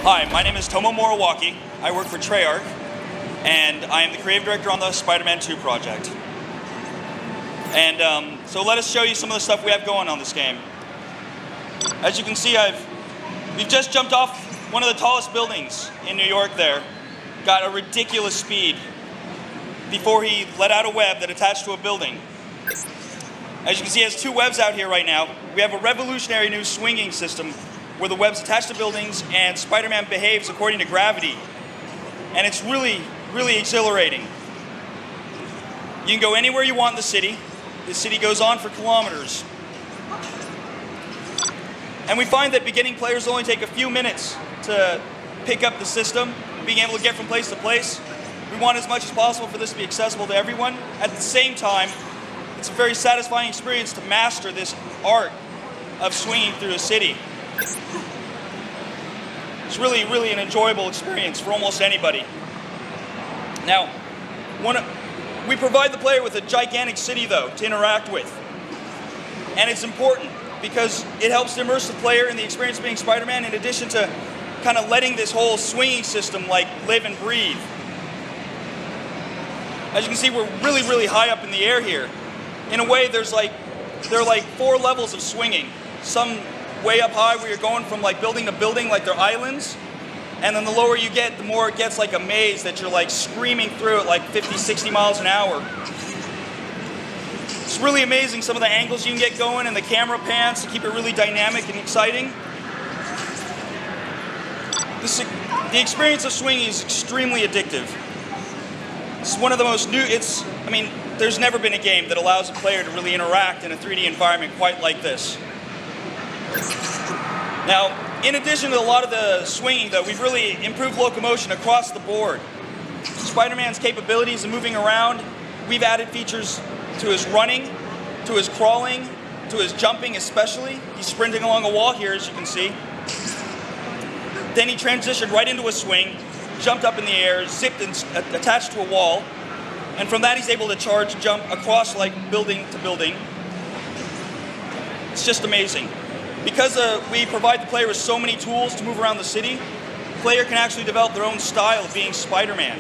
Hi, my name is Tomo Moriwaki. I work for Treyarch, and I am the creative director on the Spider-Man 2 project. And so let us show you some of the stuff we have going on this game. As you can see, we've just jumped off one of the tallest buildings in New York there. Got a ridiculous speed before he let out a web that attached to a building. As you can see, he has two webs out here right now. We have a revolutionary new swinging system where the web's attached to buildings and Spider-Man behaves according to gravity. And it's really, really exhilarating. You can go anywhere you want in the city. The city goes on for kilometers. And we find that beginning players only take a few minutes to pick up the system, being able to get from place to place. We want as much as possible for this to be accessible to everyone. At the same time, it's a very satisfying experience to master this art of swinging through a city. It's really, really an enjoyable experience for almost anybody. Now, we provide the player with a gigantic city, though, to interact with. And it's important because it helps to immerse the player in the experience of being Spider-Man, in addition to kind of letting this whole swinging system live and breathe. As you can see, we're really, really high up in the air here. In a way, there are like 4 levels of swinging. Some way up high where you're going from building to building, like they're islands. And then the lower you get, the more it gets like a maze that you're screaming through at 50, 60 miles an hour. It's really amazing some of the angles you can get going and the camera pans to keep it really dynamic and exciting. The experience of swinging is extremely addictive. It's one of the most new, there's never been a game that allows a player to really interact in a 3D environment quite like this. Now, in addition to a lot of the swinging, though, we've really improved Locomotion across the board. Spider-Man's capabilities in moving around, we've added features to his running, to his crawling, to his jumping especially. He's sprinting along a wall here, as you can see. Then he transitioned right into a swing, jumped up in the air, zipped and attached to a wall, and from that he's able to charge and jump across building to building. It's just amazing. Because we provide the player with so many tools to move around the city, the player can actually develop their own style of being Spider-Man,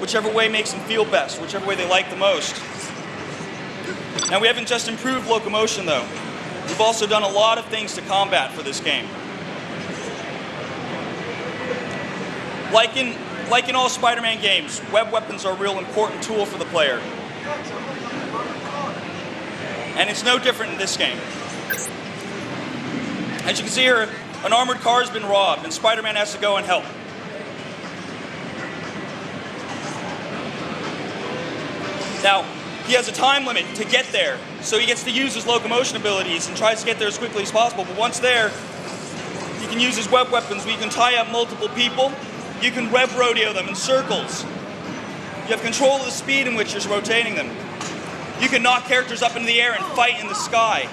whichever way makes them feel best, whichever way they like the most. Now, we haven't just improved Locomotion, though. We've also done a lot of things to combat for this game. Like in all Spider-Man games, web weapons are a real important tool for the player. And it's no different in this game. As you can see here, an armored car has been robbed, and Spider-Man has to go and help. Now, he has a time limit to get there, so he gets to use his locomotion abilities and tries to get there as quickly as possible. But once there, he can use his web weapons where you can tie up multiple people. You can web rodeo them in circles. You have control of the speed in which you're rotating them. You can knock characters up into the air and fight in the sky.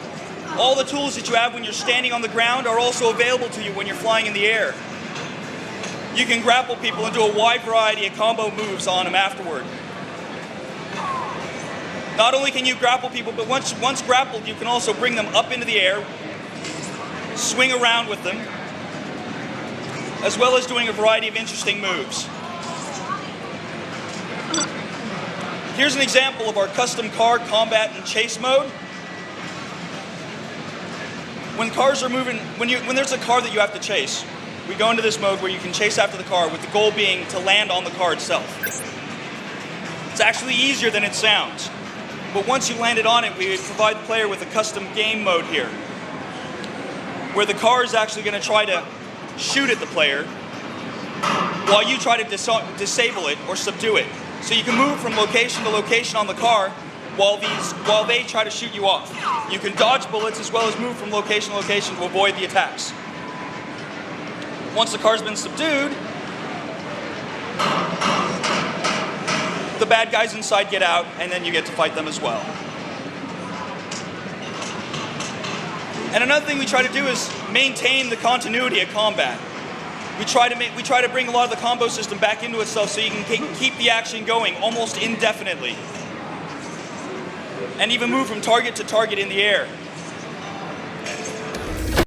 All the tools that you have when you're standing on the ground are also available to you when you're flying in the air. You can grapple people and do a wide variety of combo moves on them afterward. Not only can you grapple people, but once grappled, you can also bring them up into the air, swing around with them, as well as doing a variety of interesting moves. Here's an example of our custom car combat and chase mode. When cars are moving, when there's a car that you have to chase, we go into this mode where you can chase after the car with the goal being to land on the car itself. It's actually easier than it sounds. But once you landed on it, we provide the player with a custom game mode here, where the car is actually going to try to shoot at the player while you try to disable it or subdue it. So you can move from location to location on the car while they try to shoot you off. You can dodge bullets as well as move from location to location to avoid the attacks. Once the car's been subdued, the bad guys inside get out, and then you get to fight them as well. And another thing we try to do is maintain the continuity of combat. We try to bring a lot of the combo system back into itself so you can keep the action going almost indefinitely. And even move from target to target in the air.